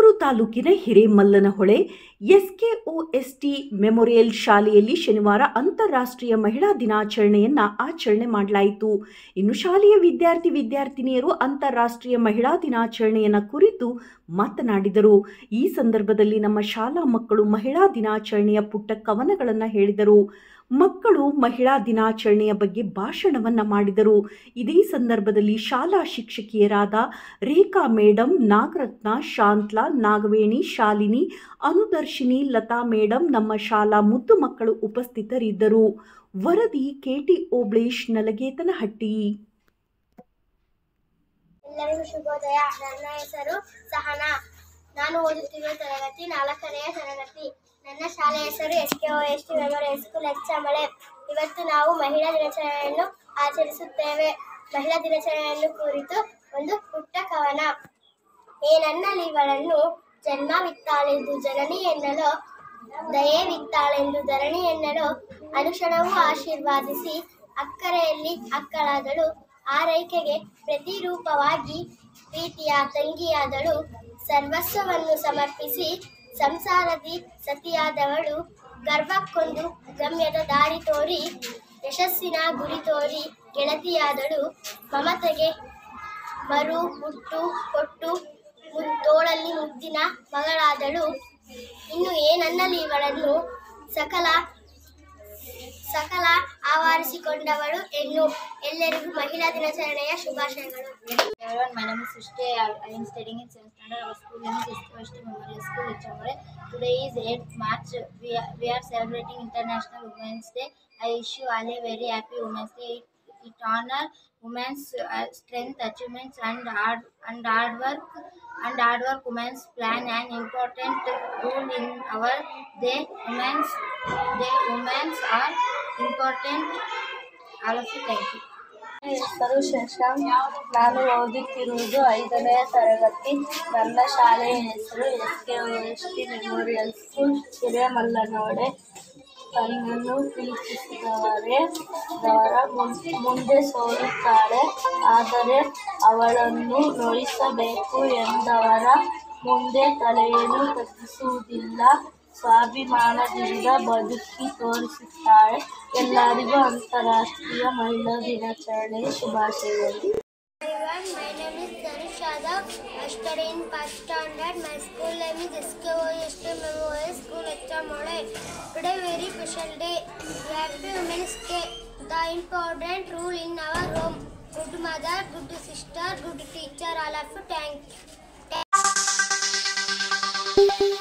ತುಮಕೂರು ತಾಲೂಕಿನ ಹಿರೇಮಲ್ಲನಹೊಳೆ ಎಸ್ಕೆಒಎಸ್ಟಿ ಮೆಮೋರಿಯಲ್ ಶಾಲೆಯಲ್ಲಿ ಶನಿವಾರ ಅಂತಾರಾಷ್ಟ್ರೀಯ ಮಹಿಳಾ ದಿನಾಚರಣೆಯನ್ನು ಆಚರಣೆ ಮಾಡಲಾಯಿತು. ಇನ್ನು ಶಾಲೆಯ ವಿದ್ಯಾರ್ಥಿನಿಯರು ಅಂತಾರಾಷ್ಟ್ರೀಯ ಮಹಿಳಾ ದಿನಾಚರಣೆಯನ್ನು ಕುರಿತು ಮಾತನಾಡಿದರು. ಈ ಸಂದರ್ಭದಲ್ಲಿ ನಮ್ಮ ಶಾಲಾ ಮಕ್ಕಳು ಮಹಿಳಾ ದಿನಾಚರಣೆಯ ಪುಟ್ಟ ಕವನಗಳನ್ನು ಹೇಳಿದರು. ಮಕ್ಕಳು ಮಹಿಳಾ ದಿನಾಚರಣೆಯ ಬಗ್ಗೆ ಭಾಷಣವನ್ನು ಮಾಡಿದರು. ಇದೇ ಸಂದರ್ಭದಲ್ಲಿ ಶಾಲಾ ಶಿಕ್ಷಕಿಯರಾದ ರೇಖಾ ಮೇಡಂ, ನಾಗರತ್ನ, ಶಾಂತ್ಲಾ, ನಾಗವೇಣಿ, ಶಾಲಿನಿ, ಅನುದರ್ಶಿನಿ, ಲತಾ ಮೇಡಂ, ನಮ್ಮ ಶಾಲಾ ಮುದ್ದು ಮಕ್ಕಳು ಉಪಸ್ಥಿತರಿದ್ದರು. ವರದಿ ಕೆಟಿ ಓಬ್ಳೇಶ್, ನಲಗೇತನಹಟ್ಟಿ. ಎಲ್ಲರಿಗೂ ಶುಭೋದಯ. ನನ್ನ ಹೆಸರು ಸಹನಾ. ನಾನು ಓದುತ್ತಿರುವ ತರಗತಿ 4ನೇ ತರಗತಿ. ನನ್ನ ಶಾಲೆಯ ಹೆಸರು ಎಸ್ಕೆಒಎಸ್ಟಿ ಮೆಮೋರಿಯಲ್ ಸ್ಕೂಲ್ ಎಚ್ಚಮಳೆ. ಇವತ್ತು ನಾವು ಮಹಿಳಾ ದಿನಾಚರಣೆಯನ್ನು ಆಚರಿಸುತ್ತೇವೆ. ಮಹಿಳಾ ದಿನಾಚರಣೆಯನ್ನು ಕುರಿತು ಒಂದು ಪುಟ್ಟ ಕವನ. ಏನನ್ನಲಿವಳನ್ನು ಜನ್ಮವಿತ್ತಾಳೆಂದು ಜನನಿ ಎನ್ನಲು, ದಯೆವಿತ್ತಾಳೆಂದು ಧರಣಿ ಎನ್ನಲು, ಅನುಕ್ಷಣವೂ ಆಶೀರ್ವಾದಿಸಿ ಅಕ್ಕರೆಯಲ್ಲಿ ಅಕ್ಕಳಾದಳು, ಆರೈಕೆಗೆ ಪ್ರತಿರೂಪವಾಗಿ ಪ್ರೀತಿಯ ತಂಗಿಯಾದಳು, ಸರ್ವಸ್ವವನ್ನು ಸಮರ್ಪಿಸಿ ಸಂಸಾರದಿ ಸತಿಯಾದವಳು, ಗರ್ವಕ್ಕೊಂದು ಗಮ್ಯದ ದಾರಿ ತೋರಿ ಯಶಸ್ಸಿನ ಗುರಿ ತೋರಿ ಗೆಳತಿಯಾದಳು, ಮಮತೆಗೆ ಮರು ಹುಟ್ಟು ಕೊಟ್ಟು ತೋಳಲ್ಲಿ ಮುದ್ದಿನ ಮಗಳಾದಳು. ಇನ್ನು ಏನನ್ನಲಿ ಇವಳನ್ನು ಸಕಲ ಆವರಿಸಿಕೊಂಡವಳು ಎನ್ನು. ಎಲ್ಲರಿಗೂ ಮಹಿಳಾ ದಿನಾಚರಣೆಯ ಶುಭಾಶಯಗಳು. My name is Srishti. I am studying in 7th standard. Our school name is SKOST Memorial School, Echamole. Today is 8th March. We are celebrating International Women's Day. I wish you all a very happy Women's Day. It honor women's strength, achievements, and hard work. Women's plan an important role in our day. Women's are important. All of you, thank you. ಹೆಸರು ಶಶಾಂಕ್. ನಾನು ಓದುತ್ತಿರುವುದು 5ನೇ ತರಗತಿ. ನನ್ನ ಶಾಲೆಯ ಹೆಸರು ಎಸ್ಕೆಒಎಸ್ಟಿ memorial school Hiremallanahole. ತನ್ನನ್ನು ಪ್ರೀತಿಸಿದವರ ಮುಂದೆ ಸೋಲುತ್ತಾಳೆ, ಆದರೆ ಅವಳನ್ನು ನೋಯಿಸಬೇಕು ಎಂದವರ ಮುಂದೆ ತಲೆಯನ್ನು ತಗ್ಗಿಸುವುದಿಲ್ಲ. ಸ್ವಾಭಿಮಾನದಿಂದ ಬದುಕಿ ತೋರಿಸುತ್ತಾಳೆ. ಎಲ್ಲರಿಗೂ ಅಂತಾರಾಷ್ಟ್ರೀಯ ಮಹಿಳಾ ದಿನಾಚರಣೆಯ ಶುಭಾಶಯಗಳು. My name is Darish Yadav. I study in 1st standard. My school name is SKOST Memorial School, Echamole. Today very special day. Happy Women's Day. The important rule in our home. Good mother, good sister, good teacher. All of you, thank you.